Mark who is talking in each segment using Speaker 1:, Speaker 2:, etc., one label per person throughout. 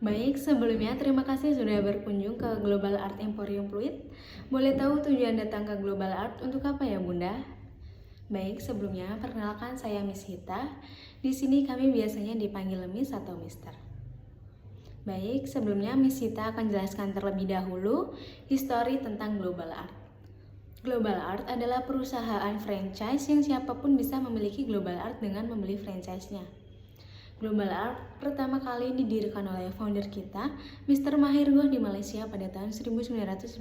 Speaker 1: Baik, sebelumnya terima kasih sudah berkunjung ke Global Art Emporium Fluid. Boleh tahu tujuan datang ke Global Art untuk apa ya, Bunda? Baik, sebelumnya perkenalkan saya Miss Hita. Di sini kami biasanya dipanggil Miss atau Mister. Baik, sebelumnya Miss Hita akan jelaskan terlebih dahulu histori tentang Global Art. Global Art adalah perusahaan franchise yang siapapun bisa memiliki Global Art dengan membeli franchise-nya. Global Art pertama kali didirikan oleh founder kita, Mr. Mahir Goh di Malaysia pada tahun 1999.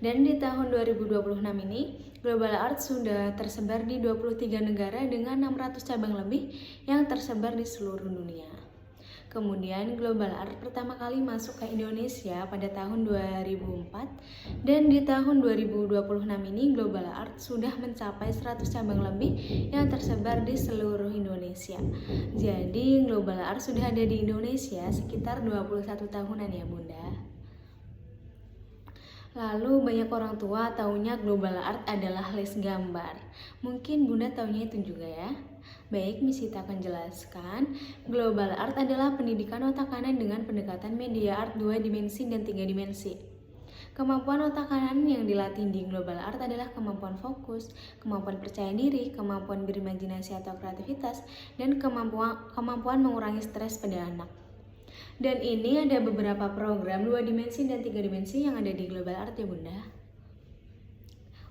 Speaker 1: Dan di tahun 2026 ini, Global Art sudah tersebar di 23 negara dengan 600 cabang lebih yang tersebar di seluruh dunia. Kemudian Global Art pertama kali masuk ke Indonesia pada tahun 2004 dan di tahun 2026 ini Global Art sudah mencapai 100 cabang lebih yang tersebar di seluruh Indonesia. Jadi Global Art sudah ada di Indonesia sekitar 21 tahunan ya Bunda. Lalu banyak orang tua taunya Global Art adalah les gambar. Mungkin Bunda taunya itu juga ya. Baik, Miss Hita akan jelaskan. Global Art adalah pendidikan otak kanan dengan pendekatan media art 2 dimensi dan 3 dimensi. Kemampuan otak kanan yang dilatih di Global Art adalah kemampuan fokus, kemampuan percaya diri, kemampuan berimajinasi atau kreativitas, dan kemampuan mengurangi stres pada anak. Dan ini ada beberapa program 2 dimensi dan 3 dimensi yang ada di Global Art ya Bunda.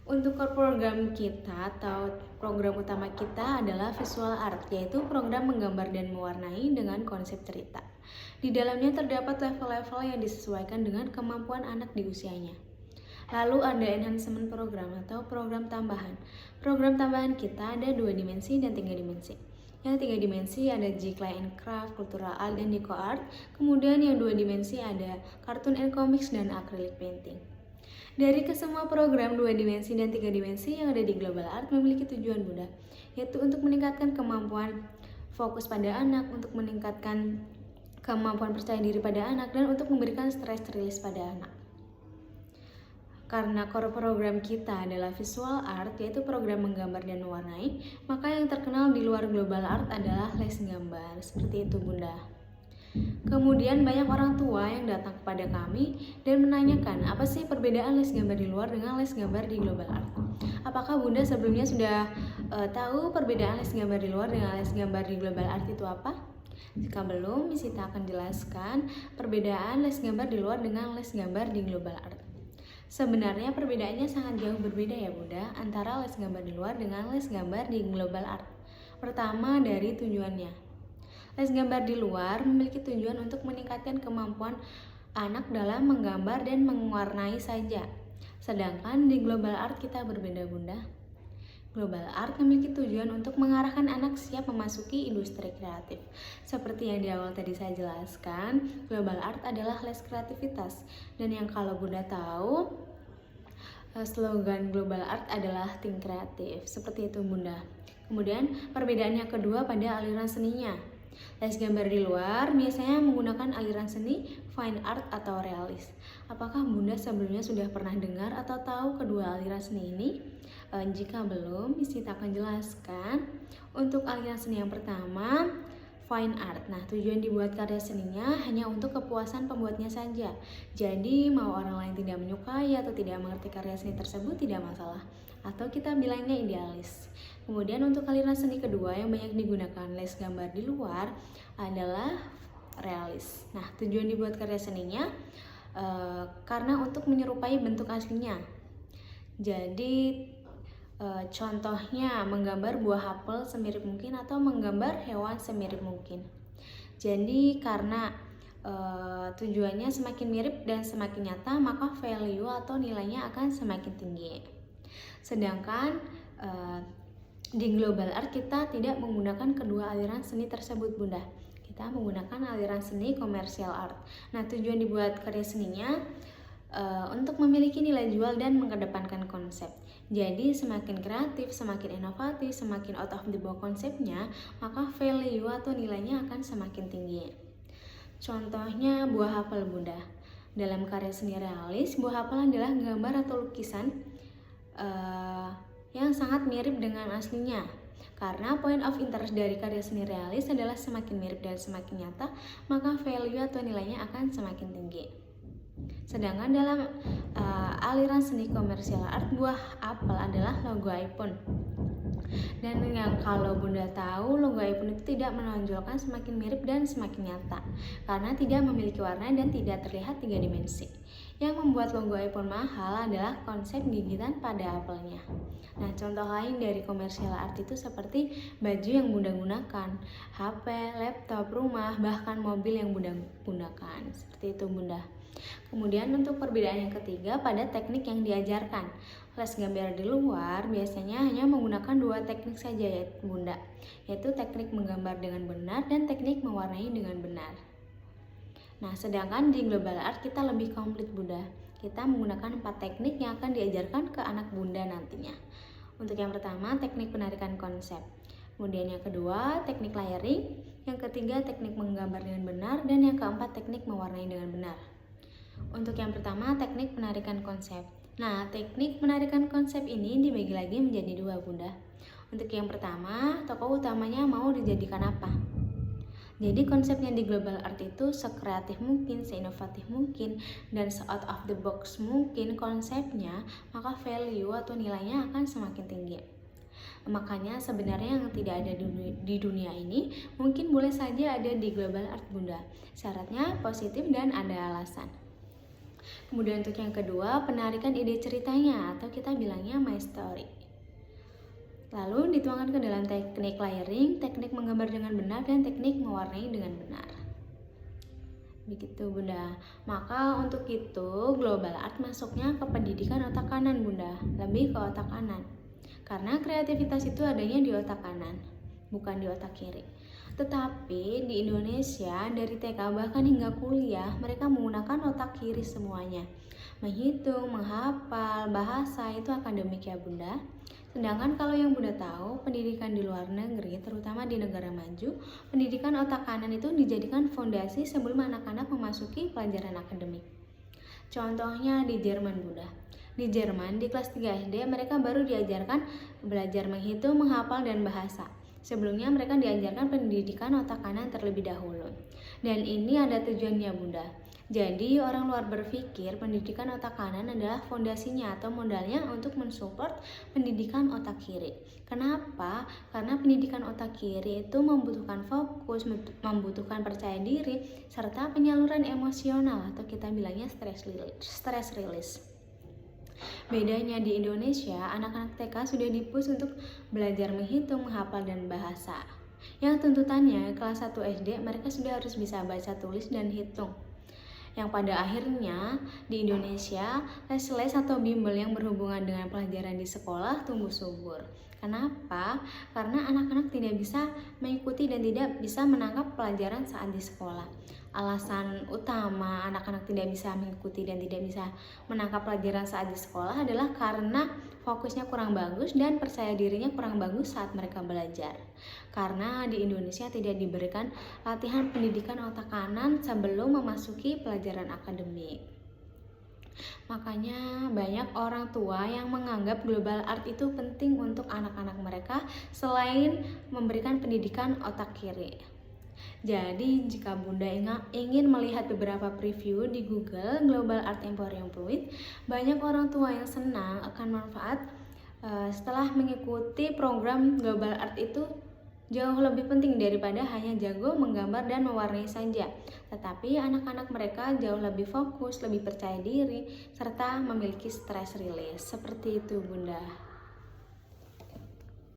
Speaker 1: Untuk program kita atau program utama kita adalah visual art, yaitu program menggambar dan mewarnai dengan konsep cerita. Di dalamnya terdapat level-level yang disesuaikan dengan kemampuan anak di usianya. Lalu ada enhancement program atau program tambahan. Program tambahan kita ada 2 dimensi dan 3 dimensi. Yang 3 dimensi ada J-Clay and Craft, Cultural Art, dan Deco Art. Kemudian yang 2 dimensi ada Cartoon and Comics dan Acrylic Painting. Dari kesemua program 2 dimensi dan 3 dimensi yang ada di Global Art memiliki tujuan Bunda, yaitu untuk meningkatkan kemampuan fokus pada anak, untuk meningkatkan kemampuan percaya diri pada anak, dan untuk memberikan stress release pada anak. Karena core program kita adalah visual art, yaitu program menggambar dan mewarnai, maka yang terkenal di luar Global Art adalah les gambar. Seperti itu Bunda. Kemudian banyak orang tua yang datang kepada kami dan menanyakan apa sih perbedaan les gambar di luar dengan les gambar di Global Art. Apakah Bunda sebelumnya sudah tahu perbedaan les gambar di luar dengan les gambar di Global Art itu apa? Jika belum, Miss Hita akan jelaskan perbedaan les gambar di luar dengan les gambar di Global Art. Sebenarnya perbedaannya sangat jauh berbeda ya Bunda antara les gambar di luar dengan les gambar di Global Art. Pertama dari tujuannya. Les gambar di luar memiliki tujuan untuk meningkatkan kemampuan anak dalam menggambar dan mewarnai saja. Sedangkan di Global Art kita berbeda Bunda. Global Art memiliki tujuan untuk mengarahkan anak siap memasuki industri kreatif. Seperti yang di awal tadi saya jelaskan, Global Art adalah les kreativitas. Dan yang kalau Bunda tahu, slogan Global Art adalah Think Kreatif. Seperti itu Bunda. Kemudian perbedaan yang kedua pada aliran seninya. Les gambar di luar biasanya menggunakan aliran seni fine art atau realis. Apakah Bunda sebelumnya sudah pernah dengar atau tahu kedua aliran seni ini? Jika belum, Miss Hita akan jelaskan. Untuk aliran seni yang pertama, fine art. Nah, tujuan dibuat karya seninya hanya untuk kepuasan pembuatnya saja. Jadi, mau orang lain tidak menyukai atau tidak mengerti karya seni tersebut tidak masalah. Atau kita bilangnya idealis. Kemudian untuk aliran seni kedua yang banyak digunakan les gambar di luar adalah realis. Nah, tujuan dibuat karya seninya karena untuk menyerupai bentuk aslinya. Jadi contohnya menggambar buah apel semirip mungkin atau menggambar hewan semirip mungkin. Jadi karena tujuannya semakin mirip dan semakin nyata, maka value atau nilainya akan semakin tinggi. Sedangkan di Global Art kita tidak menggunakan kedua aliran seni tersebut Bunda. Kita menggunakan aliran seni komersial art. Nah, tujuan dibuat karya seninya untuk memiliki nilai jual dan mengedepankan konsep. Jadi semakin kreatif, semakin inovatif, semakin out of the box konsepnya, maka value atau nilainya akan semakin tinggi. Contohnya buah apel Bunda. Dalam karya seni realis, buah apel adalah gambar atau lukisan yang sangat mirip dengan aslinya. Karena point of interest dari karya seni realis adalah semakin mirip dan semakin nyata, maka value atau nilainya akan semakin tinggi. Sedangkan dalam aliran seni komersial art, buah apel adalah logo iPhone. Dan yang kalau Bunda tahu, logo iPhone itu tidak menonjolkan semakin mirip dan semakin nyata, karena tidak memiliki warna dan tidak terlihat 3 dimensi. Yang membuat logo iPhone mahal adalah konsep gigitan pada apelnya. Nah, contoh lain dari komersial art itu seperti baju yang Bunda gunakan, HP, laptop, rumah, bahkan mobil yang Bunda gunakan. Seperti itu Bunda. Kemudian untuk perbedaan yang ketiga pada teknik yang diajarkan. Les gambar di luar biasanya hanya menggunakan 2 teknik saja ya Bunda, yaitu teknik menggambar dengan benar dan teknik mewarnai dengan benar. Nah, sedangkan di global art kita lebih komplit Bunda. Kita menggunakan 4 teknik yang akan diajarkan ke anak Bunda nantinya. Untuk yang pertama, teknik penarikan konsep. Kemudian yang kedua, teknik layering. Yang ketiga, teknik menggambar dengan benar. Dan yang keempat, teknik mewarnai dengan benar. Untuk yang pertama, teknik penarikan konsep. Nah, teknik penarikan konsep ini dibagi lagi menjadi 2 Bunda. Untuk yang pertama, tokoh utamanya mau dijadikan apa? Jadi konsepnya di global art itu sekreatif mungkin, seinovatif mungkin, dan se-out of the box mungkin konsepnya, maka value atau nilainya akan semakin tinggi. Makanya sebenarnya yang tidak ada di dunia ini mungkin boleh saja ada di global art Bunda. Syaratnya positif dan ada alasan. Kemudian untuk yang kedua, penarikan ide ceritanya atau kita bilangnya my story. Lalu dituangkan ke dalam teknik layering, teknik menggambar dengan benar, dan teknik mewarnai dengan benar. Begitu Bunda. Maka untuk itu global art masuknya ke pendidikan otak kanan Bunda, lebih ke otak kanan. Karena kreativitas itu adanya di otak kanan, bukan di otak kiri. Tetapi di Indonesia dari TK bahkan hingga kuliah mereka menggunakan otak kiri semuanya. Menghitung, menghafal, bahasa itu akademik ya Bunda. Sedangkan kalau yang Bunda tahu, pendidikan di luar negeri, terutama di negara maju, pendidikan otak kanan itu dijadikan fondasi sebelum anak-anak memasuki pelajaran akademik. Contohnya di Jerman Bunda. Di Jerman, di kelas 3 SD, mereka baru diajarkan belajar menghitung, menghafal, dan bahasa. Sebelumnya mereka diajarkan pendidikan otak kanan terlebih dahulu. Dan ini ada tujuannya Bunda. Jadi orang luar berpikir pendidikan otak kanan adalah fondasinya atau modalnya untuk mensupport pendidikan otak kiri. Kenapa? Karena pendidikan otak kiri itu membutuhkan fokus, membutuhkan percaya diri, serta penyaluran emosional atau kita bilangnya stress release. Bedanya di Indonesia, anak-anak TK sudah dipush untuk belajar menghitung, menghafal, dan bahasa. Yang tuntutannya kelas 1 SD mereka sudah harus bisa baca, tulis, dan hitung. Yang pada akhirnya di Indonesia les-les atau bimbel yang berhubungan dengan pelajaran di sekolah tumbuh subur. Kenapa? Karena anak-anak tidak bisa mengikuti dan tidak bisa menangkap pelajaran saat di sekolah. Alasan utama anak-anak tidak bisa mengikuti dan tidak bisa menangkap pelajaran saat di sekolah adalah karena fokusnya kurang bagus dan percaya dirinya kurang bagus saat mereka belajar. Karena di Indonesia tidak diberikan latihan pendidikan otak kanan sebelum memasuki pelajaran akademik. Makanya banyak orang tua yang menganggap global art itu penting untuk anak-anak mereka selain memberikan pendidikan otak kiri. Jadi jika Bunda ingin melihat beberapa preview di Google Global Art Emporium Fluid, banyak orang tua yang senang akan manfaat setelah mengikuti program Global Art itu jauh lebih penting daripada hanya jago menggambar dan mewarnai saja. Tetapi anak-anak mereka jauh lebih fokus, lebih percaya diri, serta memiliki stress release. Seperti itu Bunda.